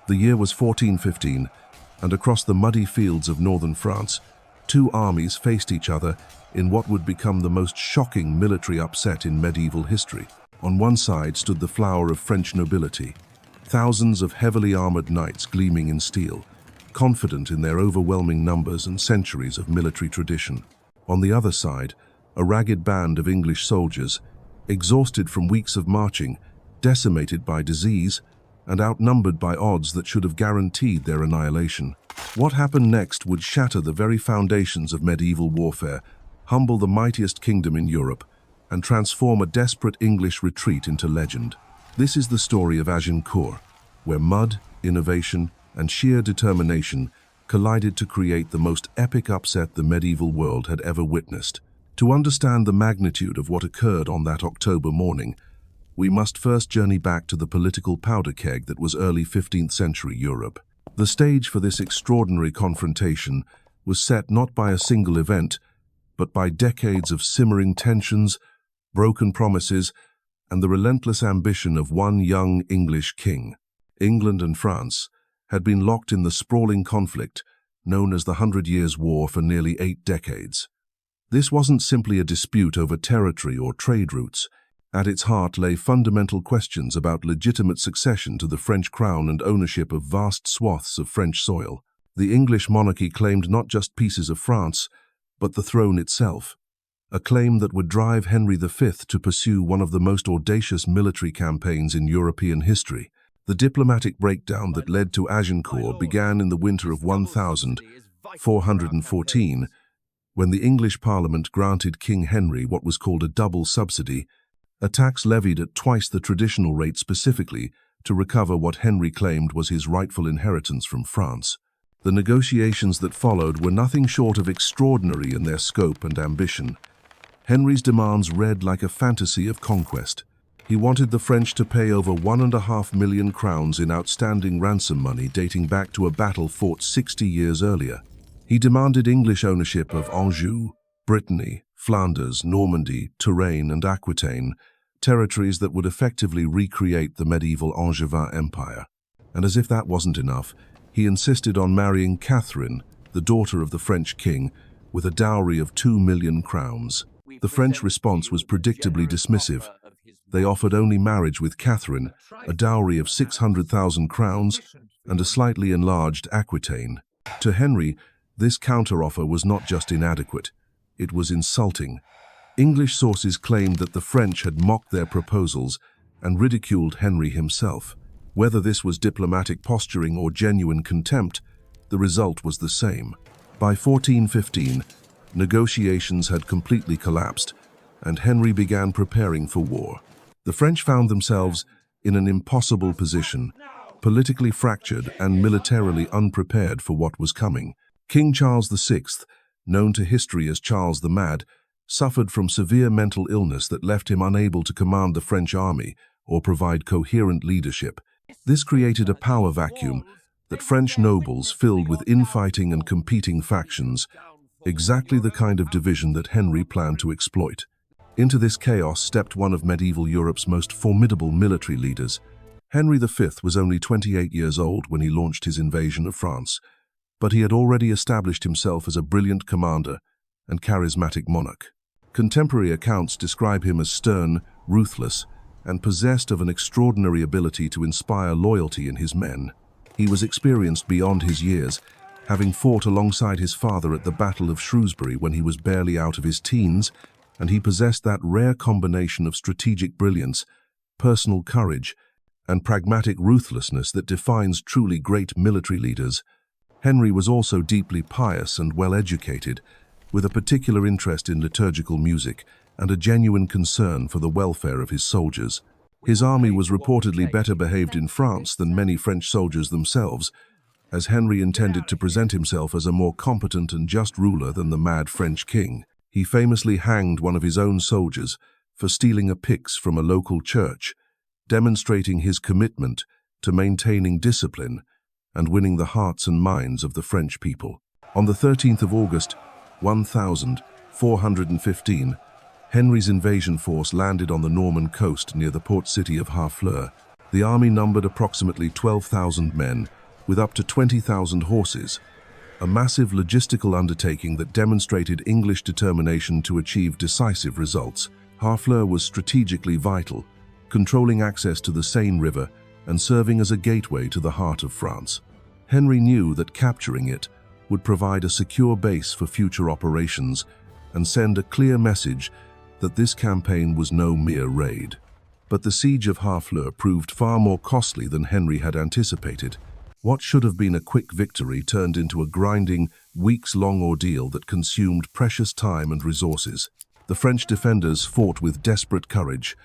The year was 1415, and across the muddy fields of northern France, two armies faced each other in what would become the most shocking military upset in medieval history. On one side stood the flower of French nobility, thousands of heavily armored knights gleaming in steel, confident in their overwhelming numbers and centuries of military tradition. On the other side, a ragged band of English soldiers, exhausted from weeks of marching, decimated by disease, and outnumbered by odds that should have guaranteed their annihilation. What happened next would shatter the very foundations of medieval warfare, humble the mightiest kingdom in Europe, and transform a desperate English retreat into legend. This is the story of Agincourt, where mud, innovation, and sheer determination collided to create the most epic upset the medieval world had ever witnessed. To understand the magnitude of what occurred on that October morning, we must first journey back to the political powder keg that was early 15th century Europe. The stage for this extraordinary confrontation was set not by a single event, but by decades of simmering tensions, broken promises, and the relentless ambition of one young English king. England and France had been locked in the sprawling conflict known as the 100 Years' War for nearly 8 decades. This wasn't simply a dispute over territory or trade routes. At its heart lay fundamental questions about legitimate succession to the French crown and ownership of vast swaths of French soil. The English monarchy claimed not just pieces of France, but the throne itself, a claim that would drive Henry V to pursue one of the most audacious military campaigns in European history. The diplomatic breakdown that led to Agincourt began in the winter of 1414, when the English Parliament granted King Henry what was called a double subsidy, a tax levied at twice the traditional rate specifically to recover what Henry claimed was his rightful inheritance from France. The negotiations that followed were nothing short of extraordinary in their scope and ambition. Henry's demands read like a fantasy of conquest. He wanted the French to pay over 1.5 million crowns in outstanding ransom money dating back to a battle fought 60 years earlier. He demanded English ownership of Anjou, Brittany, Flanders, Normandy, Touraine, and Aquitaine, territories that would effectively recreate the medieval Angevin Empire. And as if that wasn't enough, he insisted on marrying Catherine, the daughter of the French king, with a dowry of 2 million crowns. The French response was predictably dismissive. They offered only marriage with Catherine, a dowry of 600,000 crowns, and a slightly enlarged Aquitaine. To Henry, this counteroffer was not just inadequate, it was insulting. English sources claimed that the French had mocked their proposals and ridiculed Henry himself. Whether this was diplomatic posturing or genuine contempt, the result was the same. By 1415, negotiations had completely collapsed, and Henry began preparing for war. The French found themselves in an impossible position, politically fractured and militarily unprepared for what was coming. King Charles VI, known to history as Charles the Mad, suffered from severe mental illness that left him unable to command the French army or provide coherent leadership. This created a power vacuum that French nobles filled with infighting and competing factions, exactly the kind of division that Henry planned to exploit. Into this chaos stepped one of medieval Europe's most formidable military leaders. Henry V was only 28 years old when he launched his invasion of France, but he had already established himself as a brilliant commander and charismatic monarch. Contemporary accounts describe him as stern, ruthless, and possessed of an extraordinary ability to inspire loyalty in his men. He was experienced beyond his years, having fought alongside his father at the Battle of Shrewsbury when he was barely out of his teens, and he possessed that rare combination of strategic brilliance, personal courage, and pragmatic ruthlessness that defines truly great military leaders. Henry was also deeply pious and well-educated, with a particular interest in liturgical music and a genuine concern for the welfare of his soldiers. His army was reportedly better behaved in France than many French soldiers themselves, as Henry intended to present himself as a more competent and just ruler than the mad French king. He famously hanged one of his own soldiers for stealing a pyx from a local church, demonstrating his commitment to maintaining discipline and winning the hearts and minds of the French people. On the 13th of August, 1415, Henry's invasion force landed on the Norman coast near the port city of Harfleur. The army numbered approximately 12,000 men, with up to 20,000 horses, a massive logistical undertaking that demonstrated English determination to achieve decisive results. Harfleur was strategically vital, controlling access to the Seine River and serving as a gateway to the heart of France. Henry knew that capturing it would provide a secure base for future operations and send a clear message that this campaign was no mere raid. But the siege of Harfleur proved far more costly than Henry had anticipated. What should have been a quick victory turned into a grinding, weeks-long ordeal that consumed precious time and resources. The French defenders fought with desperate courage,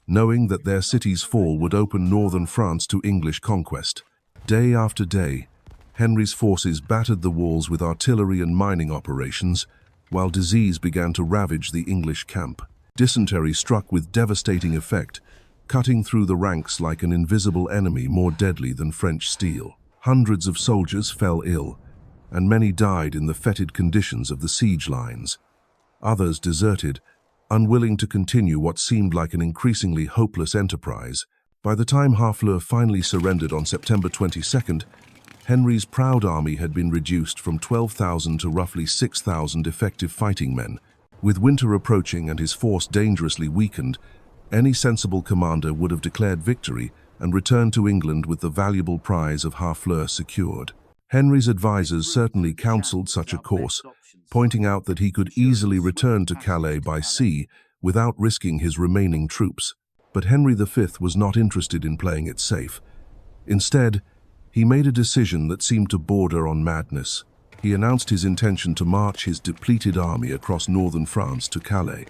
knowing that their city's fall would open northern France to English conquest. Day after day, Henry's forces battered the walls with artillery and mining operations, while disease began to ravage the English camp. Dysentery struck with devastating effect, cutting through the ranks like an invisible enemy more deadly than French steel. Hundreds of soldiers fell ill, and many died in the fetid conditions of the siege lines. Others deserted, unwilling to continue what seemed like an increasingly hopeless enterprise. By the time Harfleur finally surrendered on September 22nd, Henry's proud army had been reduced from 12,000 to roughly 6,000 effective fighting men. With winter approaching and his force dangerously weakened, any sensible commander would have declared victory and returned to England with the valuable prize of Harfleur secured. Henry's advisors certainly counseled such a course, pointing out that he could easily return to Calais by sea without risking his remaining troops. But Henry V was not interested in playing it safe. Instead, he made a decision that seemed to border on madness. He announced his intention to march his depleted army across northern France to Calais,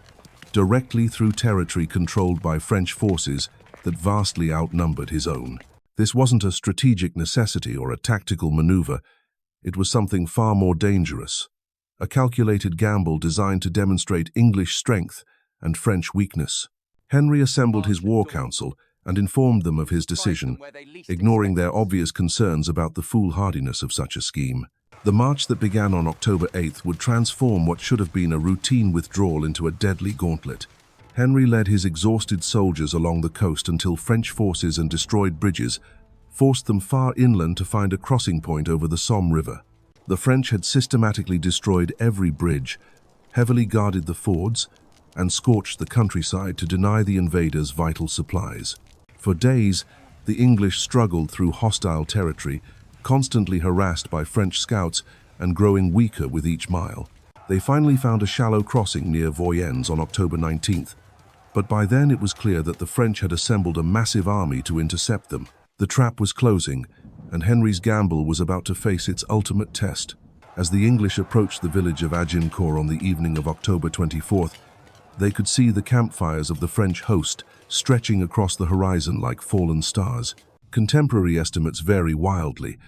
directly through territory controlled by French forces that vastly outnumbered his own. This wasn't a strategic necessity or a tactical maneuver. It was something far more dangerous, a calculated gamble designed to demonstrate English strength and French weakness. Henry assembled his war council and informed them of his decision, ignoring their obvious concerns about the foolhardiness of such a scheme. The march that began on October 8th would transform what should have been a routine withdrawal into a deadly gauntlet. Henry led his exhausted soldiers along the coast until French forces and destroyed bridges forced them far inland to find a crossing point over the Somme River. The French had systematically destroyed every bridge, heavily guarded the fords, and scorched the countryside to deny the invaders vital supplies. For days, the English struggled through hostile territory, constantly harassed by French scouts and growing weaker with each mile. They finally found a shallow crossing near Voyens on October 19th, but by then it was clear that the French had assembled a massive army to intercept them. The trap was closing, and Henry's gamble was about to face its ultimate test. As the English approached the village of Agincourt on the evening of October 24th, they could see the campfires of the French host stretching across the horizon like fallen stars. Contemporary estimates vary wildly,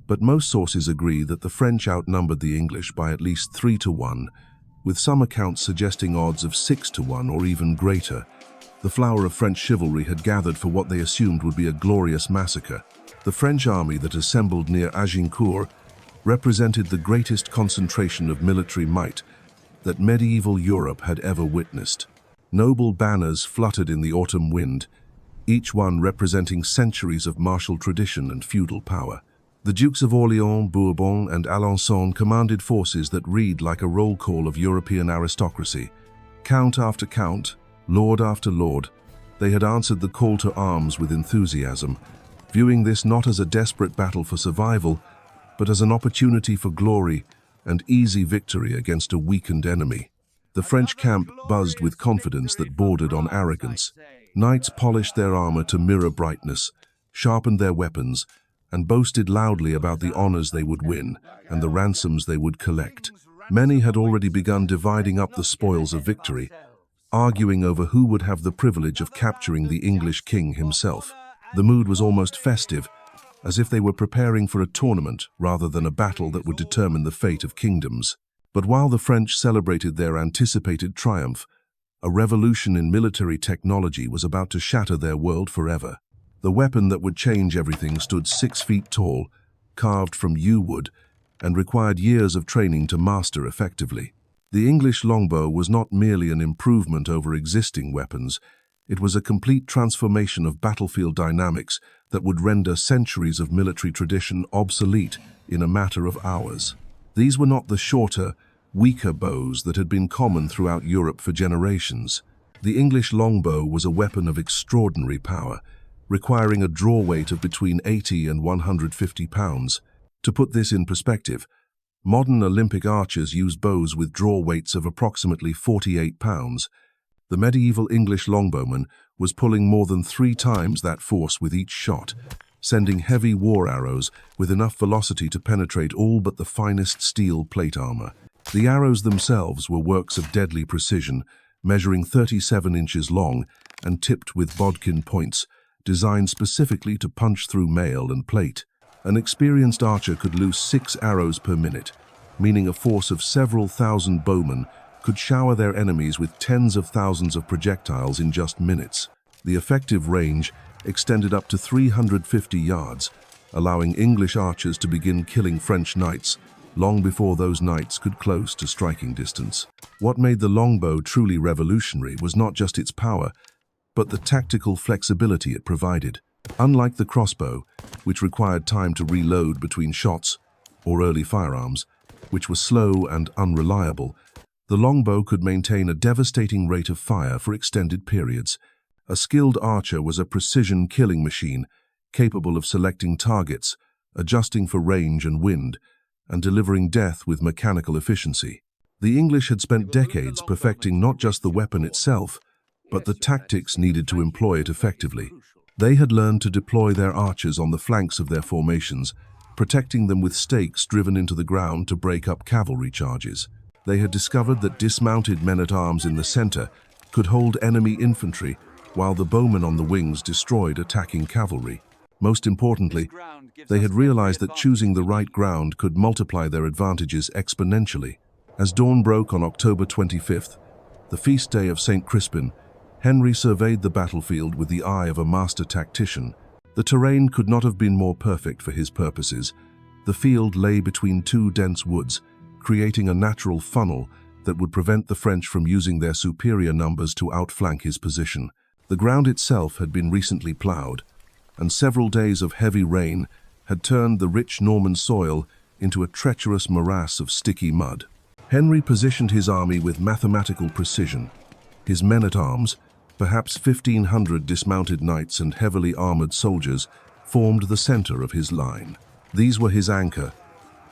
but most sources agree that the French outnumbered the English by at least 3-1, with some accounts suggesting odds of 6-1 or even greater. The flower of French chivalry had gathered for what they assumed would be a glorious massacre. The French army that assembled near Agincourt represented the greatest concentration of military might that medieval Europe had ever witnessed. Noble banners fluttered in the autumn wind, each one representing centuries of martial tradition and feudal power. The Dukes of Orléans, Bourbon, and Alençon commanded forces that read like a roll call of European aristocracy. Count after count, lord after lord, they had answered the call to arms with enthusiasm, viewing this not as a desperate battle for survival, but as an opportunity for glory and easy victory against a weakened enemy. The French camp buzzed with confidence that bordered on arrogance. Knights polished their armor to mirror brightness, sharpened their weapons, and boasted loudly about the honors they would win and the ransoms they would collect. Many had already begun dividing up the spoils of victory, arguing over who would have the privilege of capturing the English king himself. The mood was almost festive, as if they were preparing for a tournament rather than a battle that would determine the fate of kingdoms. But while the French celebrated their anticipated triumph, a revolution in military technology was about to shatter their world forever. The weapon that would change everything stood 6 feet tall, carved from yew wood, and required years of training to master effectively. The English longbow was not merely an improvement over existing weapons, It was a complete transformation of battlefield dynamics that would render centuries of military tradition obsolete in a matter of hours. These were not the shorter, weaker bows that had been common throughout Europe for generations. The English longbow was a weapon of extraordinary power, requiring a draw weight of between 80 and 150 pounds. To put this in perspective, modern Olympic archers use bows with draw weights of approximately 48 pounds. The medieval English longbowman was pulling more than 3 times that force with each shot, sending heavy war arrows with enough velocity to penetrate all but the finest steel plate armor. The arrows themselves were works of deadly precision, measuring 37 inches long and tipped with bodkin points, designed specifically to punch through mail and plate. An experienced archer could loose 6 arrows per minute, meaning a force of several thousand bowmen could shower their enemies with tens of thousands of projectiles in just minutes. The effective range extended up to 350 yards, allowing English archers to begin killing French knights long before those knights could close to striking distance. What made the longbow truly revolutionary was not just its power, but the tactical flexibility it provided. Unlike the crossbow, which required time to reload between shots, or early firearms, which were slow and unreliable, the longbow could maintain a devastating rate of fire for extended periods. A skilled archer was a precision killing machine, capable of selecting targets, adjusting for range and wind, and delivering death with mechanical efficiency. The English had spent decades perfecting not just the weapon itself, but the tactics needed to employ it effectively. They had learned to deploy their archers on the flanks of their formations, protecting them with stakes driven into the ground to break up cavalry charges. They had discovered that dismounted men-at-arms in the center could hold enemy infantry, while the bowmen on the wings destroyed attacking cavalry. Most importantly, they had realized that choosing the right ground could multiply their advantages exponentially. As dawn broke on October 25th, the feast day of Saint Crispin, Henry surveyed the battlefield with the eye of a master tactician. The terrain could not have been more perfect for his purposes. The field lay between 2 dense woods, creating a natural funnel that would prevent the French from using their superior numbers to outflank his position. The ground itself had been recently plowed, and several days of heavy rain had turned the rich Norman soil into a treacherous morass of sticky mud. Henry positioned his army with mathematical precision. His men-at-arms, perhaps 1,500 dismounted knights and heavily armored soldiers, formed the center of his line. These were his anchor,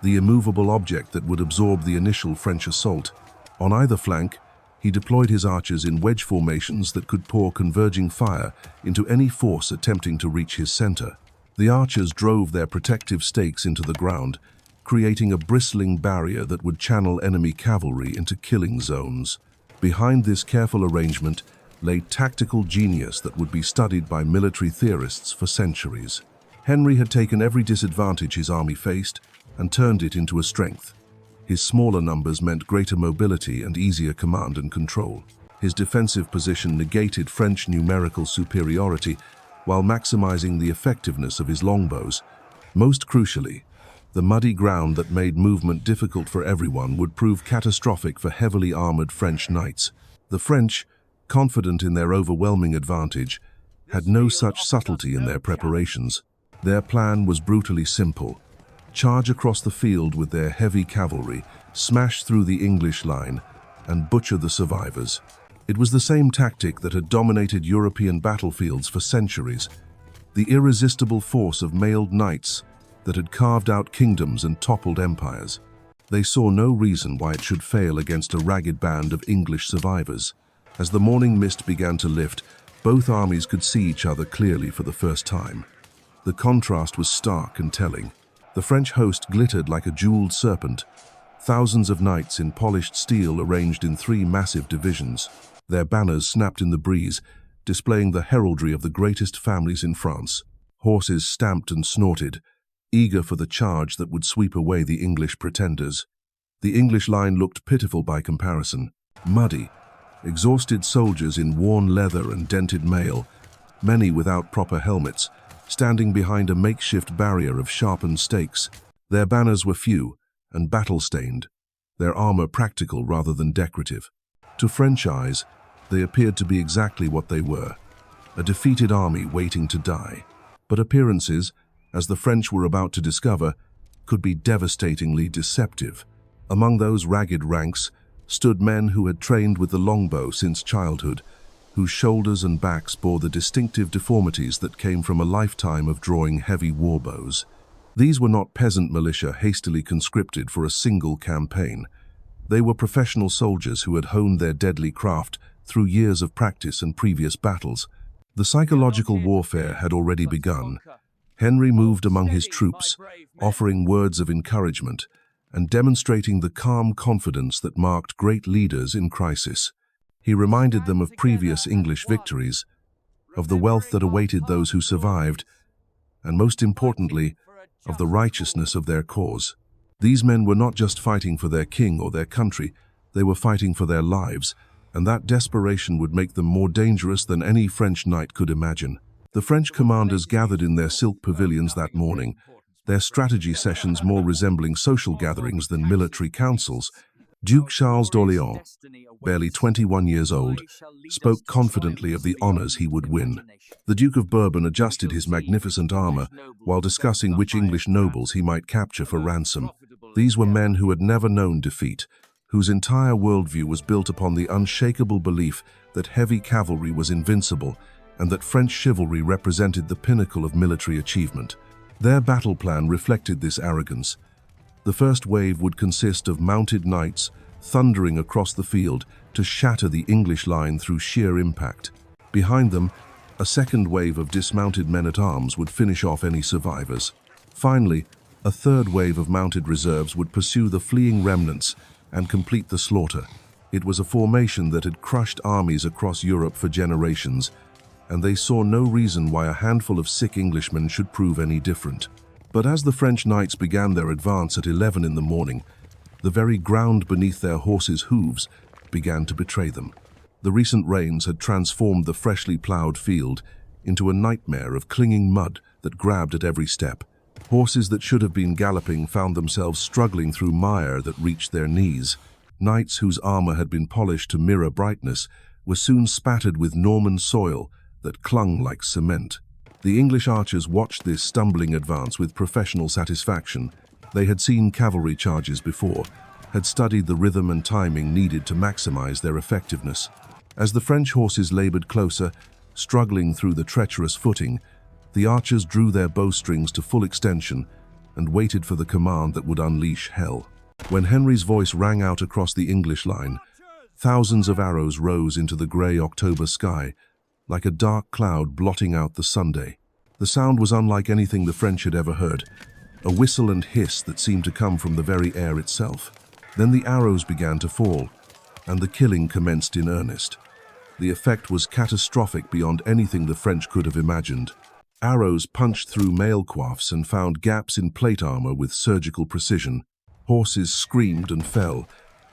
the immovable object that would absorb the initial French assault. On either flank, he deployed his archers in wedge formations that could pour converging fire into any force attempting to reach his center. The archers drove their protective stakes into the ground, creating a bristling barrier that would channel enemy cavalry into killing zones. Behind this careful arrangement lay tactical genius that would be studied by military theorists for centuries. Henry had taken every disadvantage his army faced and turned it into a strength. His smaller numbers meant greater mobility and easier command and control. His defensive position negated French numerical superiority while maximizing the effectiveness of his longbows. Most crucially, the muddy ground that made movement difficult for everyone would prove catastrophic for heavily armored French knights. The French, confident in their overwhelming advantage, had no such subtlety in their preparations. Their plan was brutally simple: charge across the field with their heavy cavalry, smash through the English line, and butcher the survivors. It was the same tactic that had dominated European battlefields for centuries, the irresistible force of mailed knights that had carved out kingdoms and toppled empires. They saw no reason why it should fail against a ragged band of English survivors. As the morning mist began to lift, both armies could see each other clearly for the first time. The contrast was stark and telling. The French host glittered like a jeweled serpent, thousands of knights in polished steel arranged in 3 massive divisions. Their banners snapped in the breeze, displaying the heraldry of the greatest families in France. Horses stamped and snorted, eager for the charge that would sweep away the English pretenders. The English line looked pitiful by comparison. Muddy, exhausted soldiers in worn leather and dented mail, many without proper helmets, standing behind a makeshift barrier of sharpened stakes. Their banners were few and battle-stained, their armor practical rather than decorative. To French eyes, they appeared to be exactly what they were: a defeated army waiting to die. But appearances, as the French were about to discover, could be devastatingly deceptive. Among those ragged ranks stood men who had trained with the longbow since childhood, whose shoulders and backs bore the distinctive deformities that came from a lifetime of drawing heavy warbows. These were not peasant militia hastily conscripted for a single campaign. They were professional soldiers who had honed their deadly craft through years of practice and previous battles. The psychological warfare had already begun. Henry moved among his troops, offering words of encouragement and demonstrating the calm confidence that marked great leaders in crisis. He reminded them of previous English victories, of the wealth that awaited those who survived, and most importantly, of the righteousness of their cause. These men were not just fighting for their king or their country, they were fighting for their lives, and that desperation would make them more dangerous than any French knight could imagine. The French commanders gathered in their silk pavilions that morning, their strategy sessions more resembling social gatherings than military councils. Duke Charles d'Orléans, barely 21 years old, spoke confidently of the honors he would win. The Duke of Bourbon adjusted his magnificent armor while discussing which English nobles he might capture for ransom. These were men who had never known defeat, whose entire worldview was built upon the unshakable belief that heavy cavalry was invincible and that French chivalry represented the pinnacle of military achievement. Their battle plan reflected this arrogance. The first wave would consist of mounted knights thundering across the field to shatter the English line through sheer impact. Behind them, a second wave of dismounted men-at-arms would finish off any survivors. Finally, a third wave of mounted reserves would pursue the fleeing remnants and complete the slaughter. It was a formation that had crushed armies across Europe for generations, and they saw no reason why a handful of sick Englishmen should prove any different. But as the French knights began their advance at 11 in the morning, the very ground beneath their horses' hooves began to betray them. The recent rains had transformed the freshly ploughed field into a nightmare of clinging mud that grabbed at every step. Horses that should have been galloping found themselves struggling through mire that reached their knees. Knights whose armor had been polished to mirror brightness were soon spattered with Norman soil that clung like cement. The English archers watched this stumbling advance with professional satisfaction. They had seen cavalry charges before, had studied the rhythm and timing needed to maximize their effectiveness. As the French horses labored closer, struggling through the treacherous footing, the archers drew their bowstrings to full extension and waited for the command that would unleash hell. When Henry's voice rang out across the English line, thousands of arrows rose into the grey October sky, like a dark cloud blotting out the Sunday. The sound was unlike anything the French had ever heard, a whistle and hiss that seemed to come from the very air itself. Then the arrows began to fall, and the killing commenced in earnest. The effect was catastrophic beyond anything the French could have imagined. Arrows punched through mail coifs and found gaps in plate armor with surgical precision. Horses screamed and fell,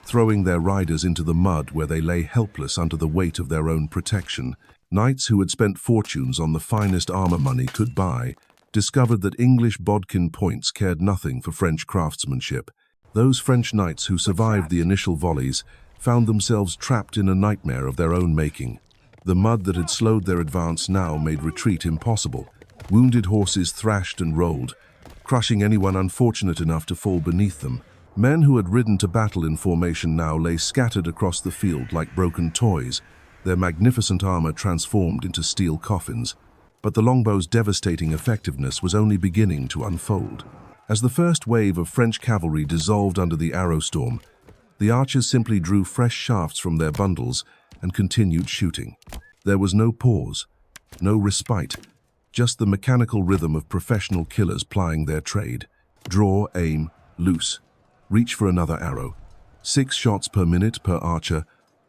throwing their riders into the mud where they lay helpless under the weight of their own protection. Knights who had spent fortunes on the finest armor money could buy discovered that English bodkin points cared nothing for French craftsmanship. Those French knights who survived the initial volleys found themselves trapped in a nightmare of their own making. The mud that had slowed their advance now made retreat impossible. Wounded horses thrashed and rolled, crushing anyone unfortunate enough to fall beneath them. Men who had ridden to battle in formation now lay scattered across the field like broken toys, their magnificent armor transformed into steel coffins. But the longbow's devastating effectiveness was only beginning to unfold. As the first wave of French cavalry dissolved under the arrow storm, the archers simply drew fresh shafts from their bundles and continued shooting. There was no pause, no respite, just the mechanical rhythm of professional killers plying their trade. Draw, aim, loose, reach for another arrow. 6 shots per minute per archer,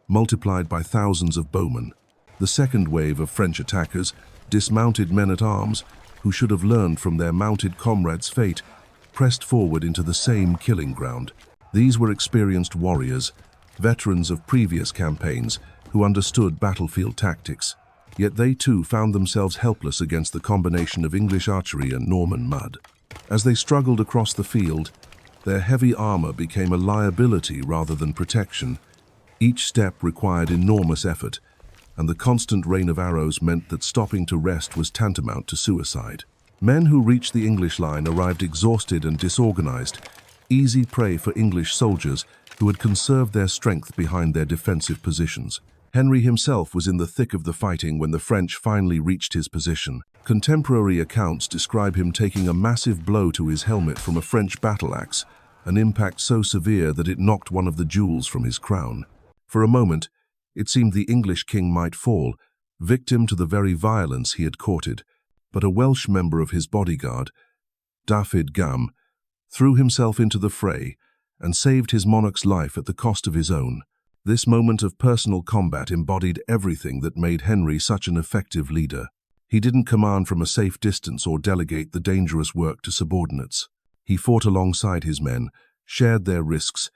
multiplied by thousands of bowmen. The second wave of French attackers, dismounted men-at-arms, who should have learned from their mounted comrades' fate, pressed forward into the same killing ground. These were experienced warriors, veterans of previous campaigns, who understood battlefield tactics. Yet they too found themselves helpless against the combination of English archery and Norman mud. As they struggled across the field, their heavy armor became a liability rather than protection. Each step required enormous effort, and the constant rain of arrows meant that stopping to rest was tantamount to suicide. Men who reached the English line arrived exhausted and disorganized, easy prey for English soldiers who had conserved their strength behind their defensive positions. Henry himself was in the thick of the fighting when the French finally reached his position. Contemporary accounts describe him taking a massive blow to his helmet from a French battle axe, an impact so severe that it knocked one of the jewels from his crown. For a moment, it seemed the English king might fall, victim to the very violence he had courted, but a Welsh member of his bodyguard, Dyfed Gam, threw himself into the fray and saved his monarch's life at the cost of his own. This moment of personal combat embodied everything that made Henry such an effective leader. He didn't command from a safe distance or delegate the dangerous work to subordinates. He fought alongside his men, shared their risks,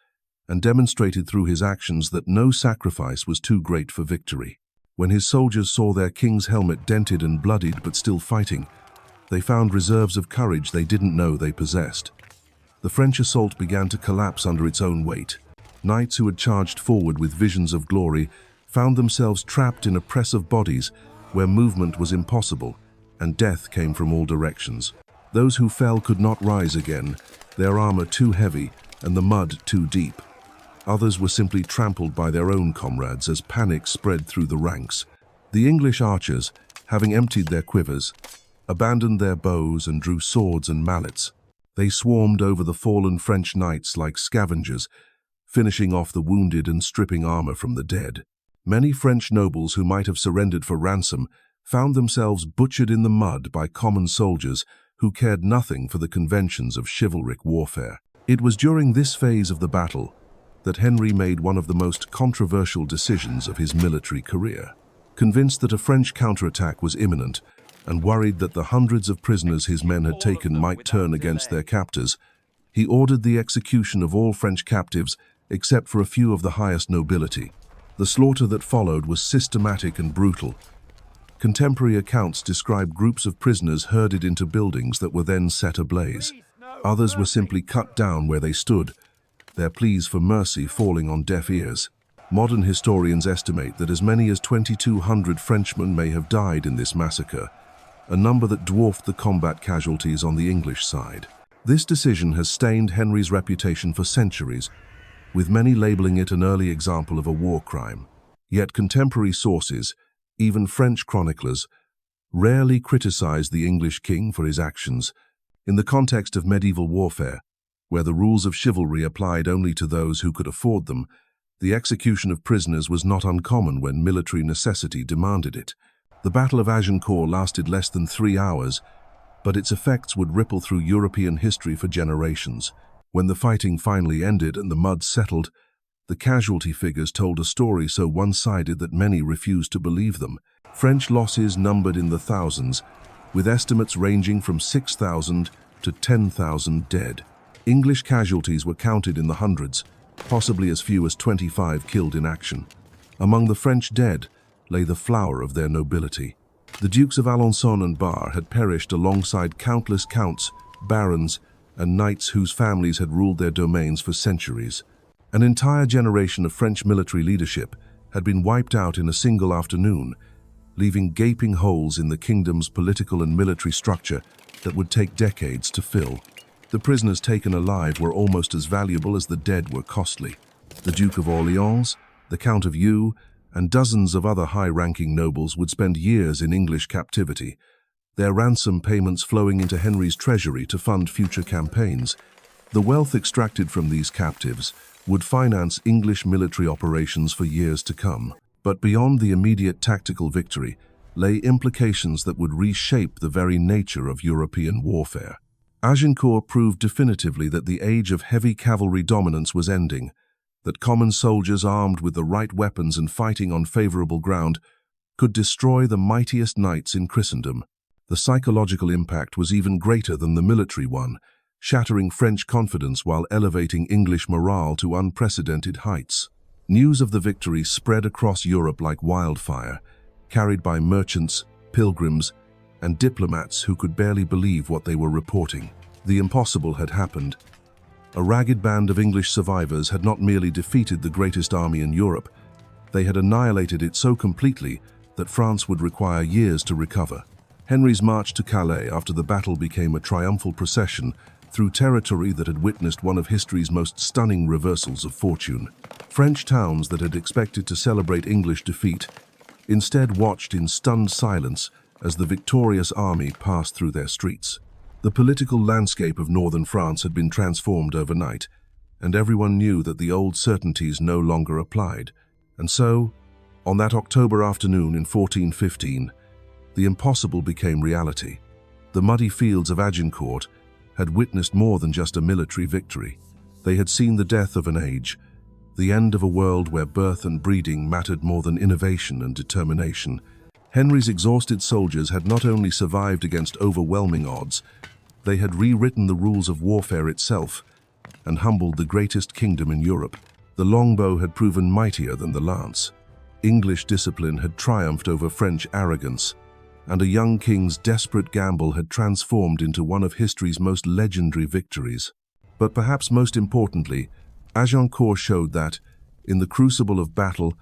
and demonstrated through his actions that no sacrifice was too great for victory. When his soldiers saw their king's helmet dented and bloodied but still fighting, they found reserves of courage they didn't know they possessed. The French assault began to collapse under its own weight. Knights who had charged forward with visions of glory found themselves trapped in a press of bodies where movement was impossible, and death came from all directions. Those who fell could not rise again, their armor too heavy and the mud too deep. Others were simply trampled by their own comrades as panic spread through the ranks. The English archers, having emptied their quivers, abandoned their bows and drew swords and mallets. They swarmed over the fallen French knights like scavengers, finishing off the wounded and stripping armor from the dead. Many French nobles who might have surrendered for ransom found themselves butchered in the mud by common soldiers who cared nothing for the conventions of chivalric warfare. It was during this phase of the battle that Henry made one of the most controversial decisions of his military career. Convinced that a French counterattack was imminent, and worried that the hundreds of prisoners his men had taken might turn against their captors, he ordered the execution of all French captives except for a few of the highest nobility. The slaughter that followed was systematic and brutal. Contemporary accounts describe groups of prisoners herded into buildings that were then set ablaze. Others were simply cut down where they stood, their pleas for mercy falling on deaf ears. Modern historians estimate that as many as 2,200 Frenchmen may have died in this massacre, a number that dwarfed the combat casualties on the English side. This decision has stained Henry's reputation for centuries, with many labeling it an early example of a war crime. Yet contemporary sources, even French chroniclers, rarely criticized the English king for his actions. In the context of medieval warfare, where the rules of chivalry applied only to those who could afford them, the execution of prisoners was not uncommon when military necessity demanded it. The Battle of Agincourt lasted less than 3 hours, but its effects would ripple through European history for generations. When the fighting finally ended and the mud settled, the casualty figures told a story so one-sided that many refused to believe them. French losses numbered in the thousands, with estimates ranging from 6,000 to 10,000 dead. English casualties were counted in the hundreds, possibly as few as 25 killed in action. Among the French dead lay the flower of their nobility. The Dukes of Alençon and Bar had perished alongside countless counts, barons, and knights whose families had ruled their domains for centuries. An entire generation of French military leadership had been wiped out in a single afternoon, leaving gaping holes in the kingdom's political and military structure that would take decades to fill. The prisoners taken alive were almost as valuable as the dead were costly. The Duke of Orleans, the Count of Eu, and dozens of other high-ranking nobles would spend years in English captivity, their ransom payments flowing into Henry's treasury to fund future campaigns. The wealth extracted from these captives would finance English military operations for years to come. But beyond the immediate tactical victory lay implications that would reshape the very nature of European warfare. Agincourt proved definitively that the age of heavy cavalry dominance was ending, that common soldiers armed with the right weapons and fighting on favorable ground could destroy the mightiest knights in Christendom. The psychological impact was even greater than the military one, shattering French confidence while elevating English morale to unprecedented heights. News of the victory spread across Europe like wildfire, carried by merchants, pilgrims, and diplomats who could barely believe what they were reporting. The impossible had happened. A ragged band of English survivors had not merely defeated the greatest army in Europe, They had annihilated it so completely that France would require years to recover. Henry's march to Calais after the battle became a triumphal procession through territory that had witnessed one of history's most stunning reversals of fortune. French towns that had expected to celebrate English defeat instead watched in stunned silence as the victorious army passed through their streets. The political landscape of northern France had been transformed overnight, and everyone knew that the old certainties no longer applied. And so, on that October afternoon in 1415, the impossible became reality. The muddy fields of Agincourt had witnessed more than just a military victory. They had seen the death of an age, the end of a world where birth and breeding mattered more than innovation and determination. Henry's exhausted soldiers had not only survived against overwhelming odds, they had rewritten the rules of warfare itself and humbled the greatest kingdom in Europe. The longbow had proven mightier than the lance. English discipline had triumphed over French arrogance, and a young king's desperate gamble had transformed into one of history's most legendary victories. But perhaps most importantly, Agincourt showed that, in the crucible of battle,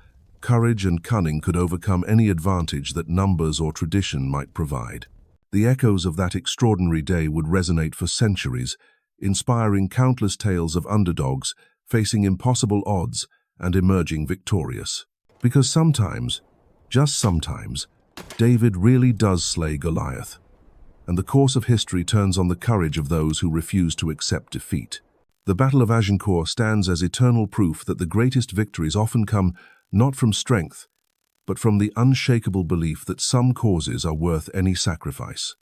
courage and cunning could overcome any advantage that numbers or tradition might provide. The echoes of that extraordinary day would resonate for centuries, inspiring countless tales of underdogs facing impossible odds and emerging victorious. Because sometimes, just sometimes, David really does slay Goliath, and the course of history turns on the courage of those who refuse to accept defeat. The Battle of Agincourt stands as eternal proof that the greatest victories often come not from strength, but from the unshakable belief that some causes are worth any sacrifice.